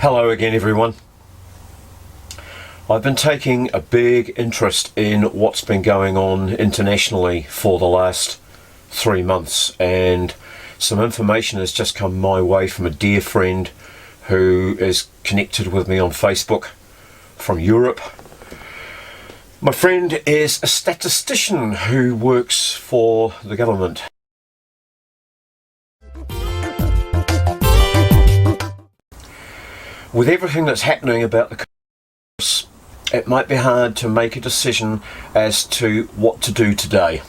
Hello again, everyone. I've been taking a big interest in what's been going on internationally for the last 3 months, and some information has just come my way from a dear friend who is connected with me on Facebook from Europe. My friend is a statistician who works for the government. With everything that's happening about the coronavirus, it might be hard to make a decision as to what to do today.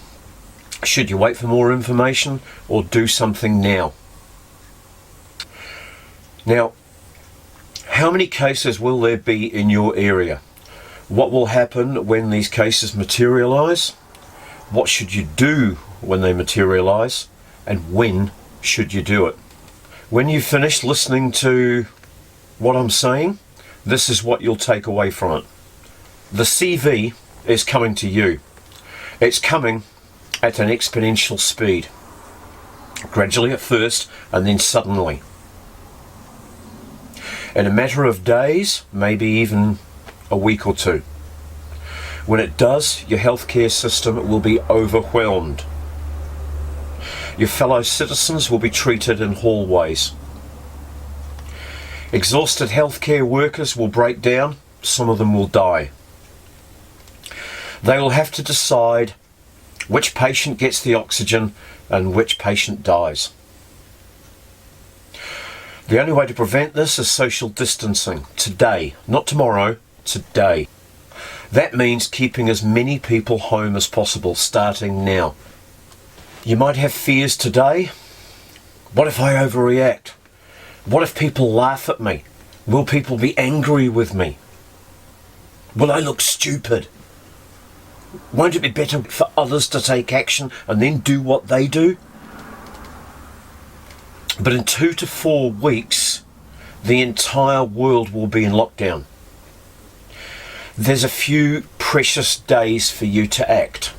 Should you wait for more information or do something now? Now, how many cases will there be in your area? What will happen when these cases materialise? What should you do when they materialise? And when should you do it? When you finish listening to what I'm saying, this is what you'll take away from it. The CV is coming to you. It's coming at an exponential speed. Gradually at first, and then suddenly. In a matter of days, maybe even a week or two. When it does, your healthcare system will be overwhelmed. Your fellow citizens will be treated in hallways. Exhausted healthcare workers will break down, some of them will die. They will have to decide which patient gets the oxygen and which patient dies. The only way to prevent this is social distancing, today, not tomorrow, today. That means keeping as many people home as possible, starting now. You might have fears today. What if I overreact? What if people laugh at me? Will people be angry with me? Will I look stupid? Won't it be better for others to take action and then do what they do? But in 2 to 4 weeks, the entire world will be in lockdown. There's a few precious days for you to act.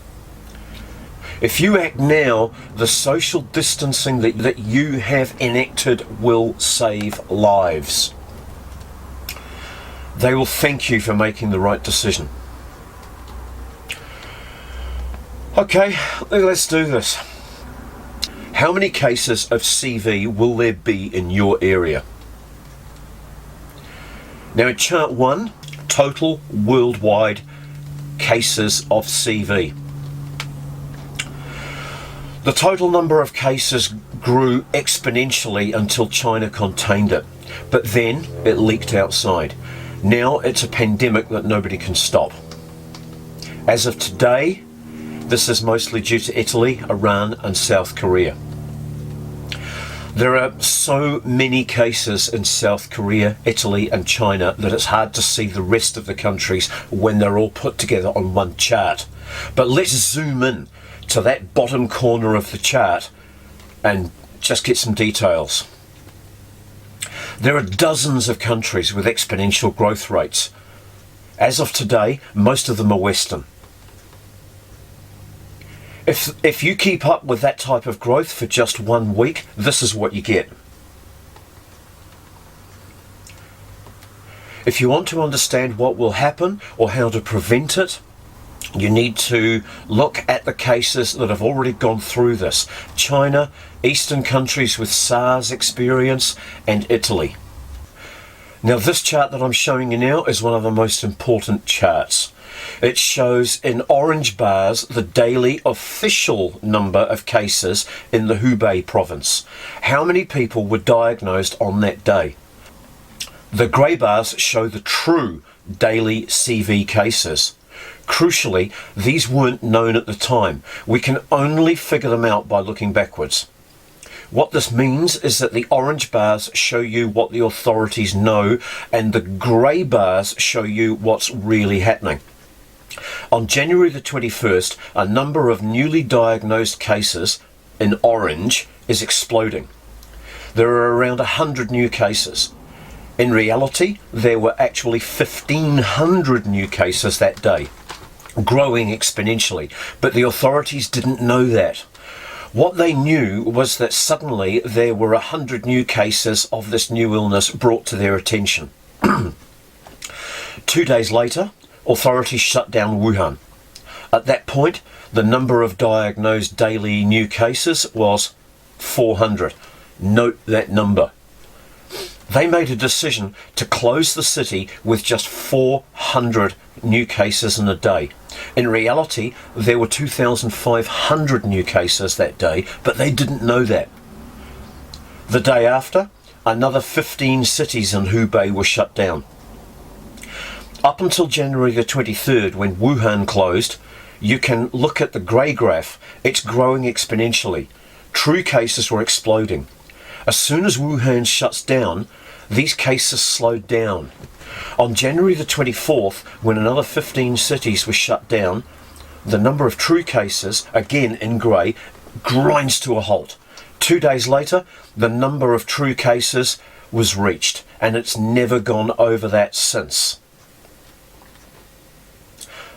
If you act now, the social distancing that you have enacted will save lives. They will thank you for making the right decision. Okay, let's do this. How many cases of CV will there be in your area? Now in chart 1, total worldwide cases of CV. The total number of cases grew exponentially until China contained it, but then it leaked outside. Now it's a pandemic that nobody can stop. As of today, this is mostly due to Italy, Iran and South Korea. There are so many cases in South Korea, Italy and China that it's hard to see the rest of the countries when they're all put together on one chart. But let's zoom in to that bottom corner of the chart and just get some details. There are dozens of countries with exponential growth rates. As of today, most of them are Western. If you keep up with that type of growth for just 1 week, this is what you get. If you want to understand what will happen or how to prevent it, you need to look at the cases that have already gone through this. China, Eastern countries with SARS experience, and Italy. Now this chart that I'm showing you now is one of the most important charts. It shows in orange bars the daily official number of cases in the Hubei province. How many people were diagnosed on that day? The grey bars show the true daily CV cases. Crucially, these weren't known at the time. We can only figure them out by looking backwards. What this means is that the orange bars show you what the authorities know and the grey bars show you what's really happening. On January the 21st, a number of newly diagnosed cases in orange is exploding. There are around 100 new cases. In reality, there were actually 1,500 new cases that day, growing exponentially, but the authorities didn't know that. What they knew was that suddenly there were 100 new cases of this new illness brought to their attention. 2 days later, authorities shut down Wuhan. At that point, the number of diagnosed daily new cases was 400. Note that number. They made a decision to close the city with just 400 new cases in a day. In reality, there were 2,500 new cases that day, but they didn't know that. The day after, another 15 cities in Hubei were shut down. Up until January the 23rd, when Wuhan closed, you can look at the grey graph. It's growing exponentially. True cases were exploding. As soon as Wuhan shuts down, these cases slowed down. On January the 24th, when another 15 cities were shut down, the number of true cases, again in grey, grinds to a halt. 2 days later, the number of true cases was reached, and it's never gone over that since.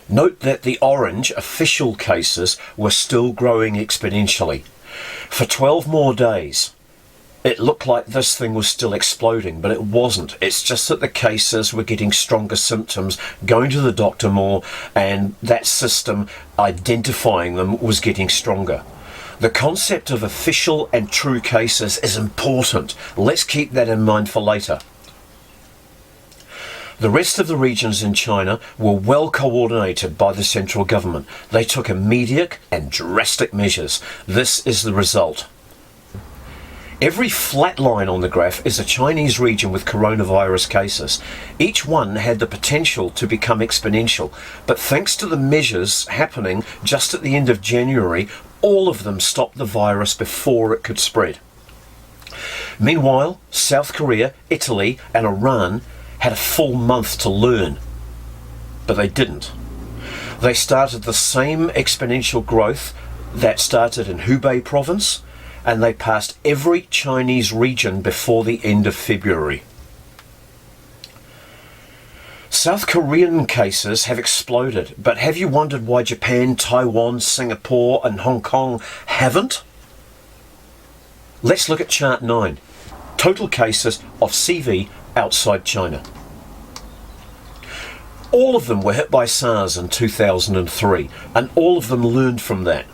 Note that the orange official cases were still growing exponentially. For 12 more days, it looked like this thing was still exploding, but it wasn't. It's just that the cases were getting stronger symptoms, going to the doctor more, and that system identifying them was getting stronger. The concept of official and true cases is important. Let's keep that in mind for later. The rest of the regions in China were well coordinated by the central government. They took immediate and drastic measures. This is the result. Every flat line on the graph is a Chinese region with coronavirus cases. Each one had the potential to become exponential, but thanks to the measures happening just at the end of January, all of them stopped the virus before it could spread. Meanwhile, South Korea, Italy, and Iran had a full month to learn, but they didn't. They started the same exponential growth that started in Hubei province, and they passed every Chinese region before the end of February. South Korean cases have exploded, but have you wondered why Japan, Taiwan, Singapore, and Hong Kong haven't? Let's look at chart 9. Total cases of CV outside China. All of them were hit by SARS in 2003, and all of them learned from that.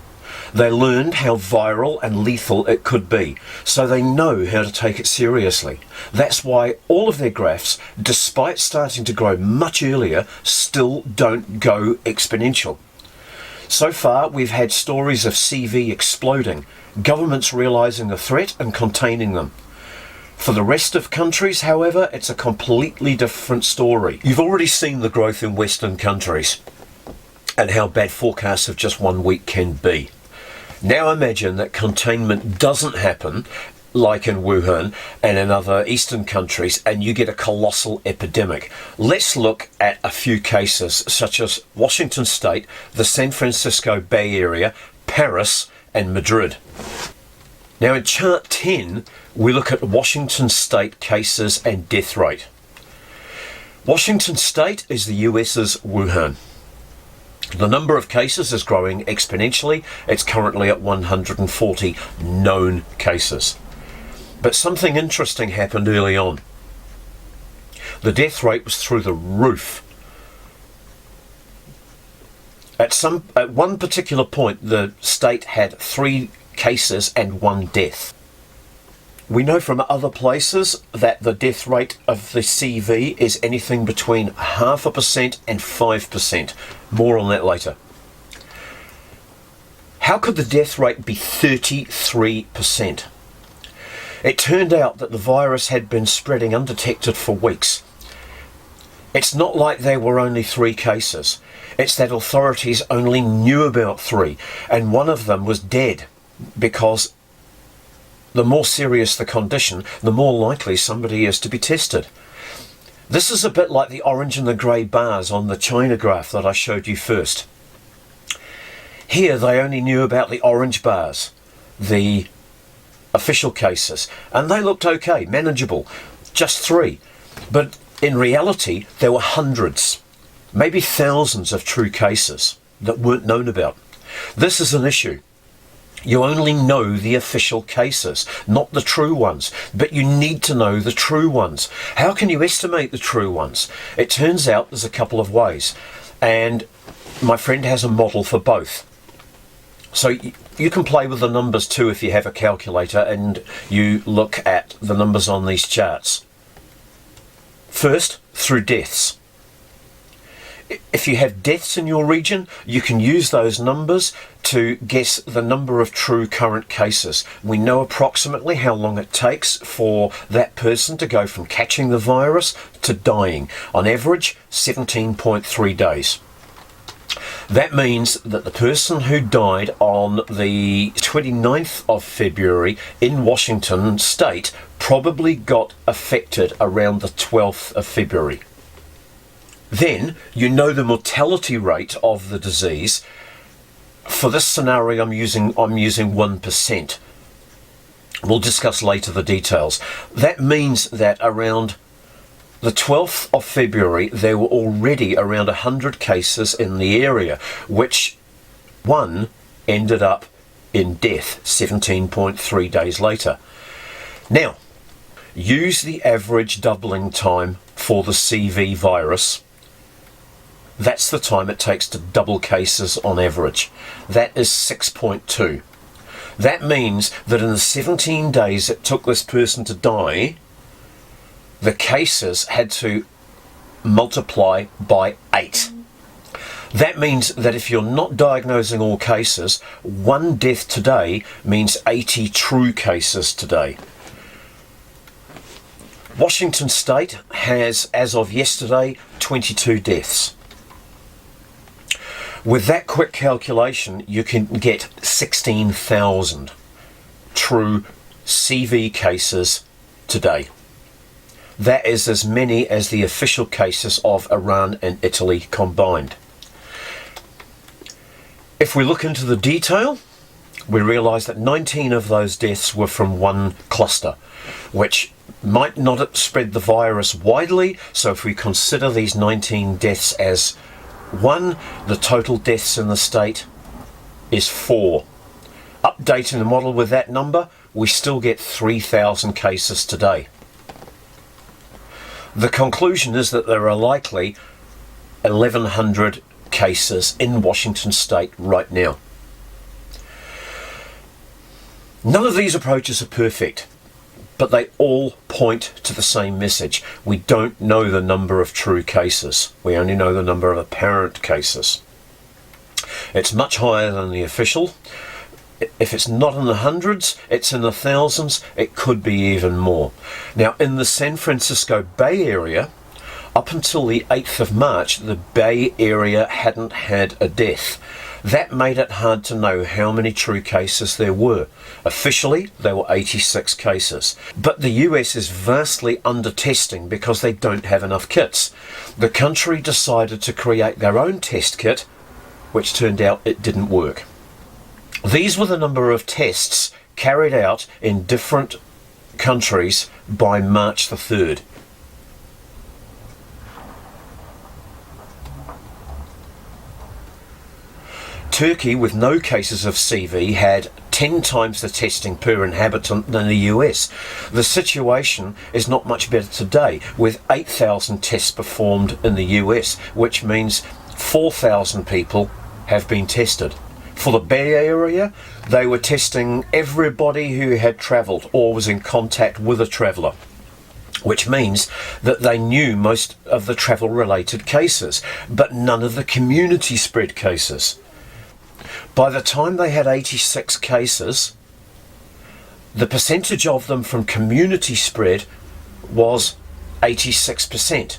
They learned how viral and lethal it could be, so they know how to take it seriously. That's why all of their graphs, despite starting to grow much earlier, still don't go exponential. So far, we've had stories of CV exploding, governments realising the threat and containing them. For the rest of countries, however, it's a completely different story. You've already seen the growth in Western countries and how bad forecasts of just 1 week can be. Now imagine that containment doesn't happen, like in Wuhan and in other Eastern countries, and you get a colossal epidemic. Let's look at a few cases, such as Washington State, the San Francisco Bay Area, Paris, and Madrid. Now in chart 10, we look at Washington State cases and death rate. Washington State is the US's Wuhan. The number of cases is growing exponentially. It's currently at 140 known cases. But something interesting happened early on. The death rate was through the roof. At one particular point, the state had 3 cases and 1 death. We know from other places that the death rate of the CV is anything between 0.5% and 5%. More on that later. How could the death rate be 33%? It turned out that the virus had been spreading undetected for weeks. It's not like there were only 3 cases. It's that authorities only knew about 3, and one of them was dead, because the more serious the condition, the more likely somebody is to be tested. This is a bit like the orange and the grey bars on the China graph that I showed you first. Here they only knew about the orange bars, the official cases, and they looked okay, manageable, just 3. But in reality, there were hundreds, maybe thousands of true cases that weren't known about. This is an issue. You only know the official cases, not the true ones, but you need to know the true ones. How can you estimate the true ones? It turns out there's a couple of ways, and my friend has a model for both. So you can play with the numbers too if you have a calculator and you look at the numbers on these charts. First, through deaths. If you have deaths in your region, you can use those numbers to guess the number of true current cases. We know approximately how long it takes for that person to go from catching the virus to dying. On average, 17.3 days. That means that the person who died on the 29th of February in Washington state probably got affected around the 12th of February. Then you know the mortality rate of the disease. For this scenario, I'm using 1%. We'll discuss later the details. That means that around the 12th of February, there were already around 100 cases in the area, which one ended up in death 17.3 days later. Now, use the average doubling time for the CV virus. That's the time it takes to double cases on average. That is 6.2. That means that in the 17 days it took this person to die, the cases had to multiply by 8. That means that if you're not diagnosing all cases, one death today means 80 true cases today. Washington State has, as of yesterday, 22 deaths. With that quick calculation, you can get 16,000 true CV cases today. That is as many as the official cases of Iran and Italy combined. If we look into the detail, we realise that 19 of those deaths were from one cluster, which might not have spread the virus widely. So if we consider these 19 deaths as one, the total deaths in the state is 4. Updating the model with that number, we still get 3,000 cases today. The conclusion is that there are likely 1,100 cases in Washington state right now. None of these approaches are perfect, but they all point to the same message. We don't know the number of true cases. We only know the number of apparent cases. It's much higher than the official. If it's not in the hundreds, it's in the thousands. It could be even more. Now, in the San Francisco Bay Area, up until the 8th of March, the Bay Area hadn't had a death. That made it hard to know how many true cases there were. Officially, there were 86 cases. But the US is vastly under-testing because they don't have enough kits. The country decided to create their own test kit, which turned out it didn't work. These were the number of tests carried out in different countries by March the 3rd. Turkey, with no cases of CV, had 10 times the testing per inhabitant than the US. The situation is not much better today, with 8,000 tests performed in the US, which means 4,000 people have been tested. For the Bay Area, they were testing everybody who had travelled or was in contact with a traveller, which means that they knew most of the travel-related cases, but none of the community spread cases. By the time they had 86 cases, the percentage of them from community spread was 86%.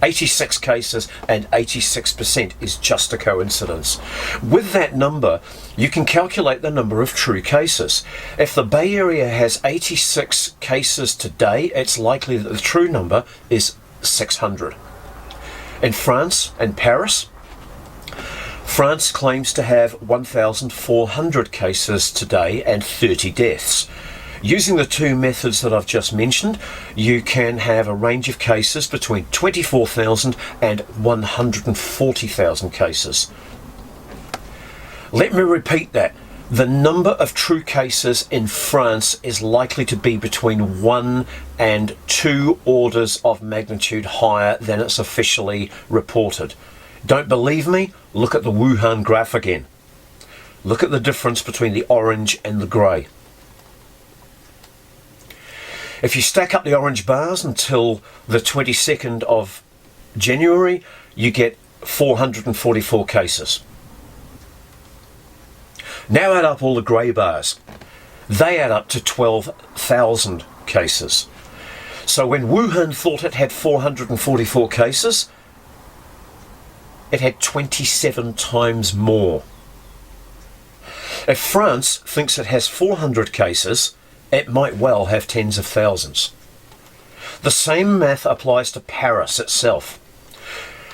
86 cases and 86% is just a coincidence. With that number, you can calculate the number of true cases. If the Bay Area has 86 cases today, it's likely that the true number is 600. In France and Paris, France claims to have 1,400 cases today and 30 deaths. Using the two methods that I've just mentioned, you can have a range of cases between 24,000 and 140,000 cases. Let me repeat that. The number of true cases in France is likely to be between 1 and 2 orders of magnitude higher than it's officially reported. Don't believe me? Look at the Wuhan graph again. Look at the difference between the orange and the grey. If you stack up the orange bars until the 22nd of January, you get 444 cases. Now add up all the grey bars. They add up to 12,000 cases. So when Wuhan thought it had 444 cases, it had 27 times more. If France thinks it has 400 cases, it might well have tens of thousands. The same math applies to Paris itself.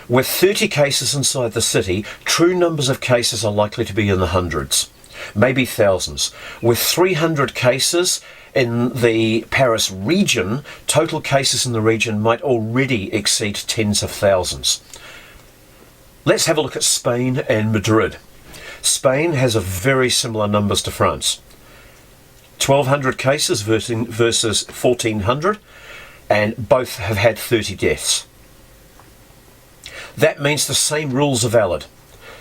With 30 cases inside the city, true numbers of cases are likely to be in the hundreds, maybe thousands. With 300 cases in the Paris region, total cases in the region might already exceed tens of thousands. Let's have a look at Spain and Madrid. Spain has a very similar numbers to France. 1,200 cases versus 1,400, and both have had 30 deaths. That means the same rules are valid.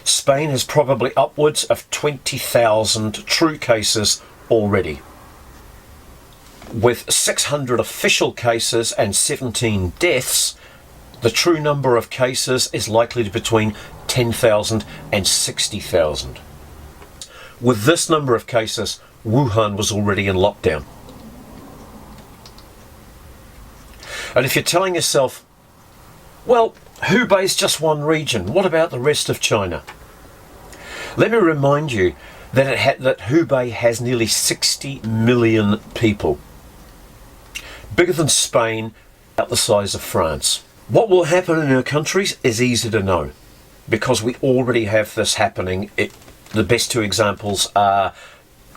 Spain has probably upwards of 20,000 true cases already. With 600 official cases and 17 deaths, the true number of cases is likely to be between 10,000 and 60,000. With this number of cases, Wuhan was already in lockdown. And if you're telling yourself, well, Hubei's just one region, what about the rest of China? Let me remind you that Hubei has nearly 60 million people. Bigger than Spain, about the size of France. What will happen in our countries is easy to know, because we already have this happening. The best two examples are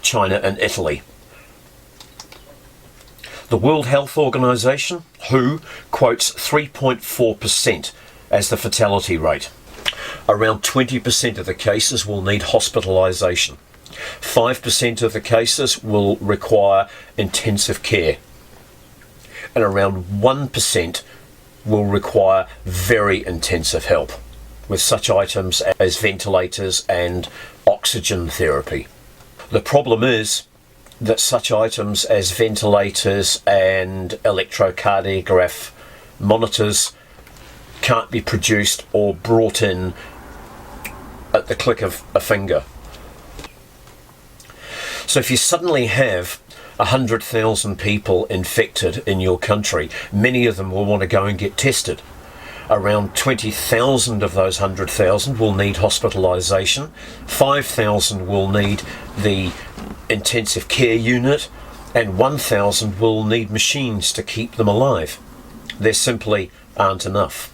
China and Italy. The World Health Organization, WHO, quotes 3.4% as the fatality rate. Around 20% of the cases will need hospitalization. 5% of the cases will require intensive care. And around 1% will require very intensive help, with such items as ventilators and oxygen therapy. The problem is that such items as ventilators and electrocardiograph monitors can't be produced or brought in at the click of a finger. So if you suddenly have 100,000 people infected in your country, many of them will want to go and get tested. Around 20,000 of those 100,000 will need hospitalisation, 5,000 will need the intensive care unit, and 1,000 will need machines to keep them alive. There simply aren't enough.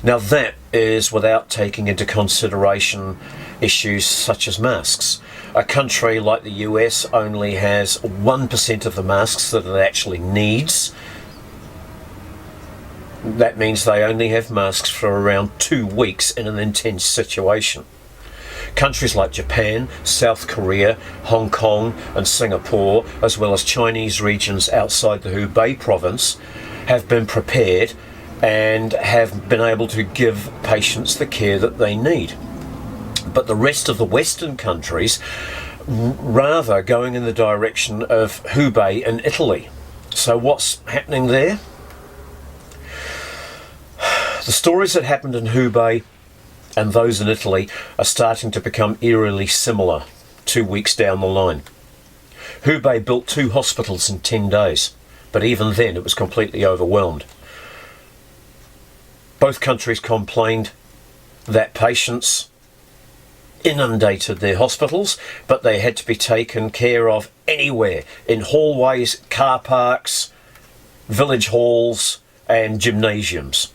Now that is without taking into consideration issues such as masks. A country like the US only has 1% of the masks that it actually needs. That means they only have masks for around 2 weeks in an intense situation. Countries like Japan, South Korea, Hong Kong and Singapore, as well as Chinese regions outside the Hubei province, have been prepared and have been able to give patients the care that they need. But the rest of the Western countries rather going in the direction of Hubei in Italy. So what's happening there? The stories that happened in Hubei and those in Italy are starting to become eerily similar 2 weeks down the line. Hubei built 2 hospitals in 10 days, but even then it was completely overwhelmed. Both countries complained that patients inundated their hospitals, but they had to be taken care of anywhere, in hallways, car parks, village halls and gymnasiums.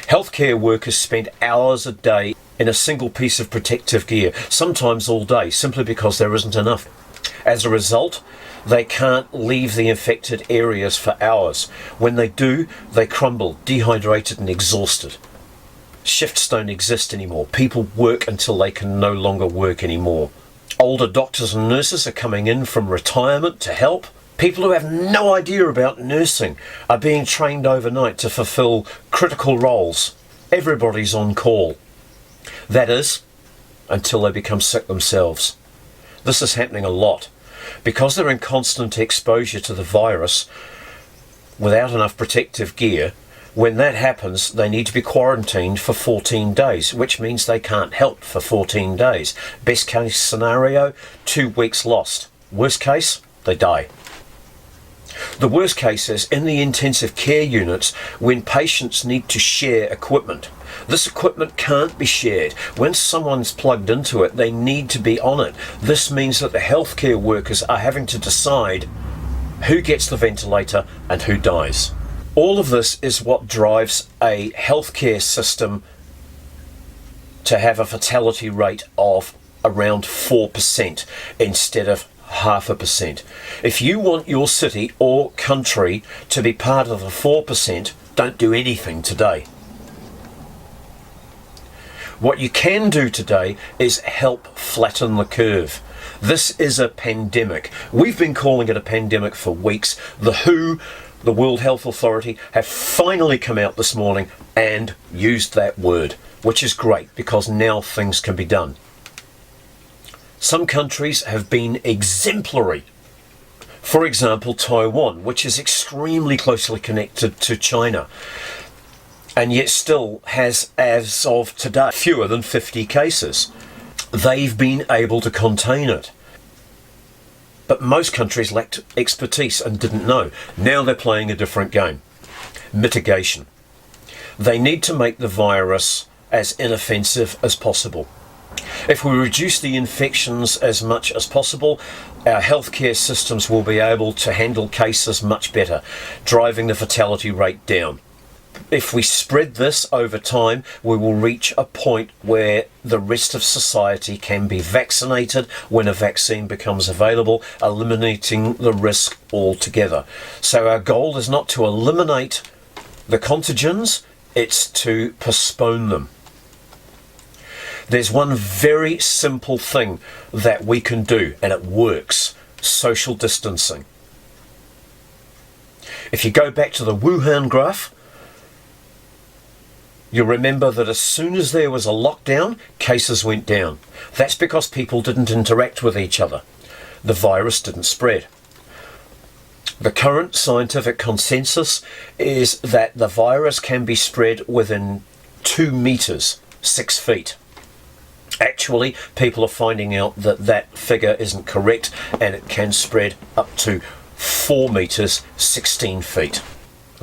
Healthcare workers spent hours a day in a single piece of protective gear, sometimes all day, simply because there isn't enough. As a result, they can't leave the infected areas for hours. When they do, they crumble, dehydrated and exhausted. Shifts don't exist anymore. People work until they can no longer work anymore. Older doctors and nurses are coming in from retirement to help. People who have no idea about nursing are being trained overnight to fulfill critical roles. Everybody's on call. That is, until they become sick themselves. This is happening a lot. Because they're in constant exposure to the virus without enough protective gear, when that happens, they need to be quarantined for 14 days, which means they can't help for 14 days. Best case scenario, 2 weeks lost. Worst case, they die. The worst case is in the intensive care units when patients need to share equipment. This equipment can't be shared. When someone's plugged into it, they need to be on it. This means that the healthcare workers are having to decide who gets the ventilator and who dies. All of this is what drives a healthcare system to have a fatality rate of around 4% instead of 0.5%. If you want your city or country to be part of the 4%, don't do anything today. What you can do today is help flatten the curve. This is a pandemic. We've been calling it a pandemic for weeks. The WHO, the World Health Authority, have finally come out this morning and used that word, which is great because now things can be done. Some countries have been exemplary. For example, Taiwan, which is extremely closely connected to China, and yet still has, as of today, fewer than 50 cases. They've been able to contain it. But most countries lacked expertise and didn't know. Now they're playing a different game. Mitigation. They need to make the virus as inoffensive as possible. If we reduce the infections as much as possible, our healthcare systems will be able to handle cases much better, driving the fatality rate down. If we spread this over time, we will reach a point where the rest of society can be vaccinated when a vaccine becomes available, eliminating the risk altogether. So our goal is not to eliminate the contagions, it's to postpone them. There's one very simple thing that we can do, and it works: social distancing. If you go back to the Wuhan graph, you'll remember that as soon as there was a lockdown, cases went down. That's because people didn't interact with each other. The virus didn't spread. The current scientific consensus is that the virus can be spread within 2 meters, 6 feet. Actually, people are finding out that that figure isn't correct, and it can spread up to 4 meters, 16 feet.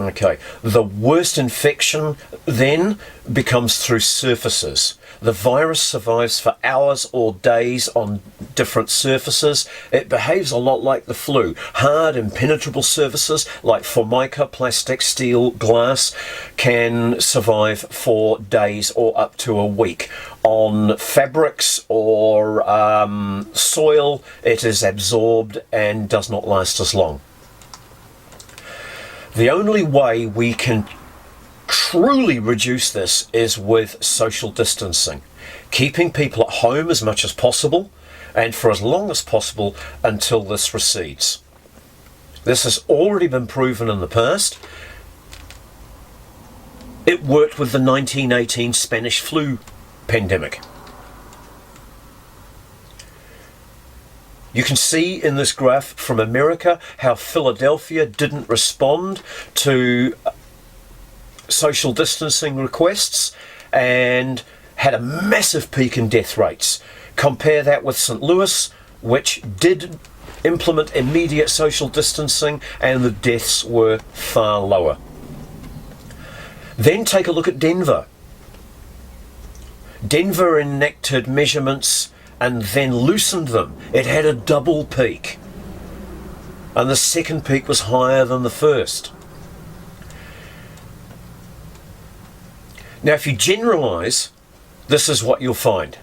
Okay, the worst infection then becomes through surfaces. The virus survives for hours or days on different surfaces. It behaves a lot like the flu. Hard, impenetrable surfaces like formica, plastic, steel, glass can survive for days or up to a week. On fabrics or soil, it is absorbed and does not last as long. The only way we can truly reduce this is with social distancing, keeping people at home as much as possible and for as long as possible until this recedes. This has already been proven in the past. It worked with the 1918 Spanish flu pandemic. You can see in this graph from America how Philadelphia didn't respond to social distancing requests and had a massive peak in death rates. Compare that with St. Louis, which did implement immediate social distancing, and the deaths were far lower. Then take a look at Denver. Denver enacted measurements and then loosened them. It had a double peak, and the second peak was higher than the first. Now, if you generalize, this is what you'll find.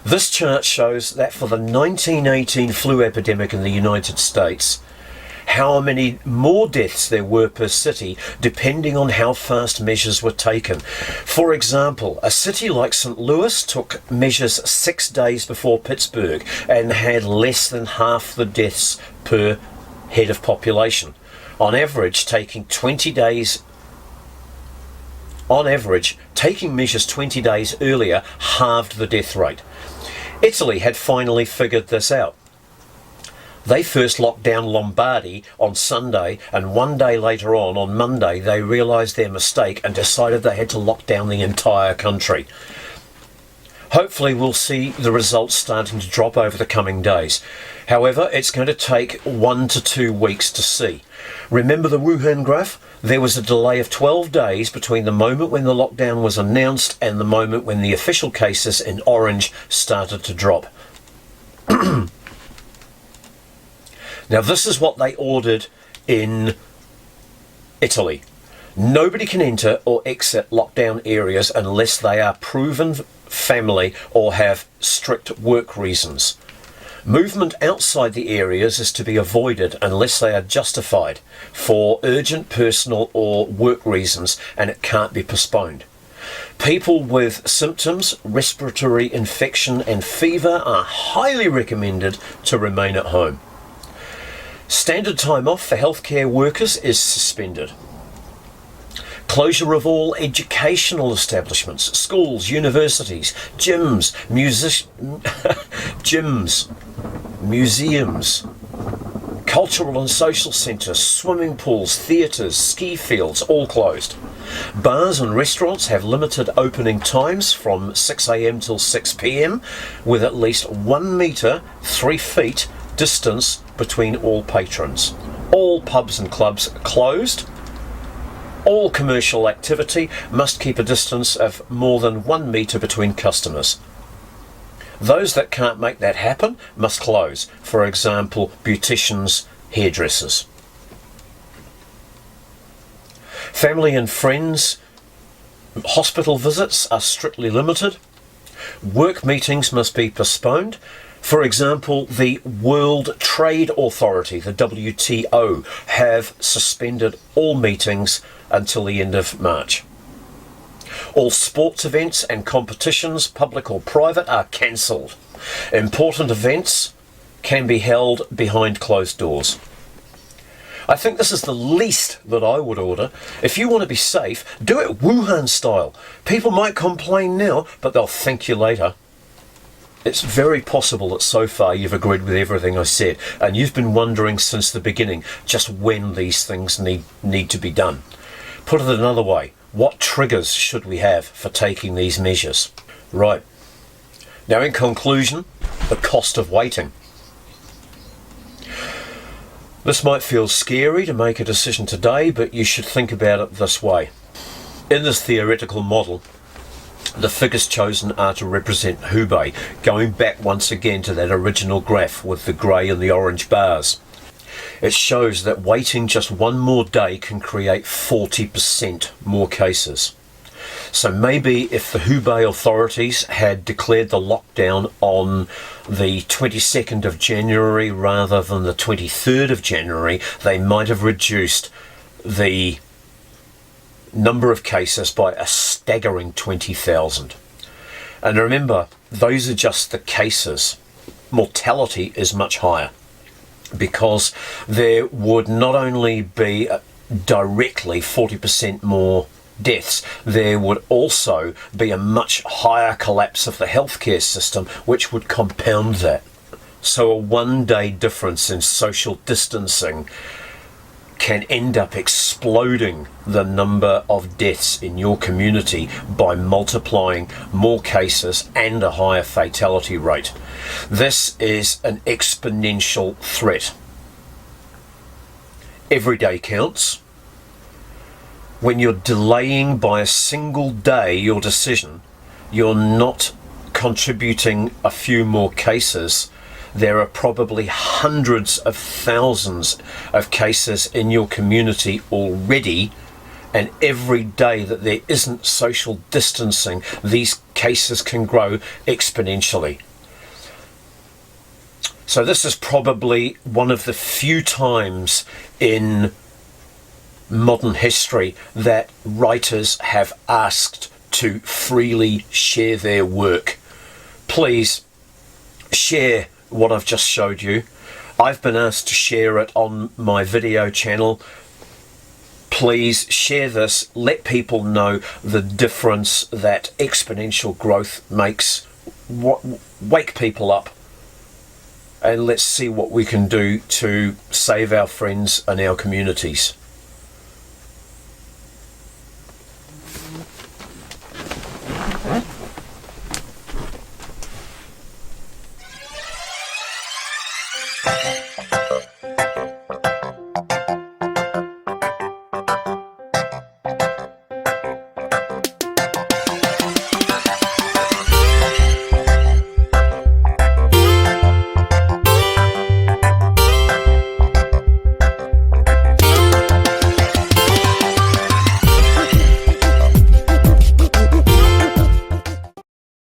This chart shows that for the 1918 flu epidemic in the United States, how many more deaths there were per city, depending on how fast measures were taken. For example, a city like St. Louis took measures 6 days before Pittsburgh and had less than half the deaths per head of population. On average, taking measures 20 days earlier halved the death rate. Italy had finally figured this out. They first locked down Lombardy on Sunday, and 1 day later on Monday, they realised their mistake and decided they had to lock down the entire country. Hopefully we'll see the results starting to drop over the coming days. However, it's going to take 1 to 2 weeks to see. Remember the Wuhan graph? There was a delay of 12 days between the moment when the lockdown was announced and the moment when the official cases in orange started to drop. Now this is what they ordered in Italy. Nobody can enter or exit lockdown areas unless they are proven family or have strict work reasons. Movement outside the areas is to be avoided unless they are justified for urgent personal or work reasons, and it can't be postponed. People with symptoms, respiratory infection and fever are highly recommended to remain at home. Standard time off for healthcare workers is suspended. Closure of all educational establishments, schools, universities, gyms, museums, cultural and social centres, swimming pools, theatres, ski fields, all closed. Bars and restaurants have limited opening times from 6 a.m. till 6 p.m. with at least 1 metre, 3 feet distance between all patrons. All pubs and clubs closed. All commercial activity must keep a distance of more than 1 metre between customers. Those that can't make that happen must close. For example, beauticians, hairdressers. Family and friends, hospital visits are strictly limited. Work meetings must be postponed. For example, the World Trade Authority, the WTO, have suspended all meetings until the end of March. All sports events and competitions, public or private, are cancelled. Important events can be held behind closed doors. I think this is the least that I would order. If you want to be safe, do it Wuhan style. People might complain now, but they'll thank you later. It's very possible that so far you've agreed with everything I said, and you've been wondering since the beginning just when these things need to be done. Put it another way, what triggers should we have for taking these measures? Right. Now in conclusion, the cost of waiting. This might feel scary to make a decision today, but you should think about it this way. In this theoretical model, the figures chosen are to represent Hubei, going back once again to that original graph with the grey and the orange bars. It shows that waiting just one more day can create 40% more cases. So maybe if the Hubei authorities had declared the lockdown on the 22nd of January rather than the 23rd of January, they might have reduced the number of cases by a staggering 20,000. And remember, those are just the cases. Mortality is much higher because there would not only be directly 40% more deaths, there would also be a much higher collapse of the healthcare system, which would compound that. So a 1 day difference in social distancing can end up exploding the number of deaths in your community by multiplying more cases and a higher fatality rate. This is an exponential threat. Every day counts. When you're delaying by a single day your decision, you're not contributing a few more cases. There are probably hundreds of thousands of cases in your community already, and every day that there isn't social distancing, these cases can grow exponentially. So this is probably one of the few times in modern history that writers have asked to freely share their work. Please share what I've just showed you. I've been asked to share it on my video channel. Please share this. Let people know the difference that exponential growth makes. Wake people up. And let's see what we can do to save our friends and our communities.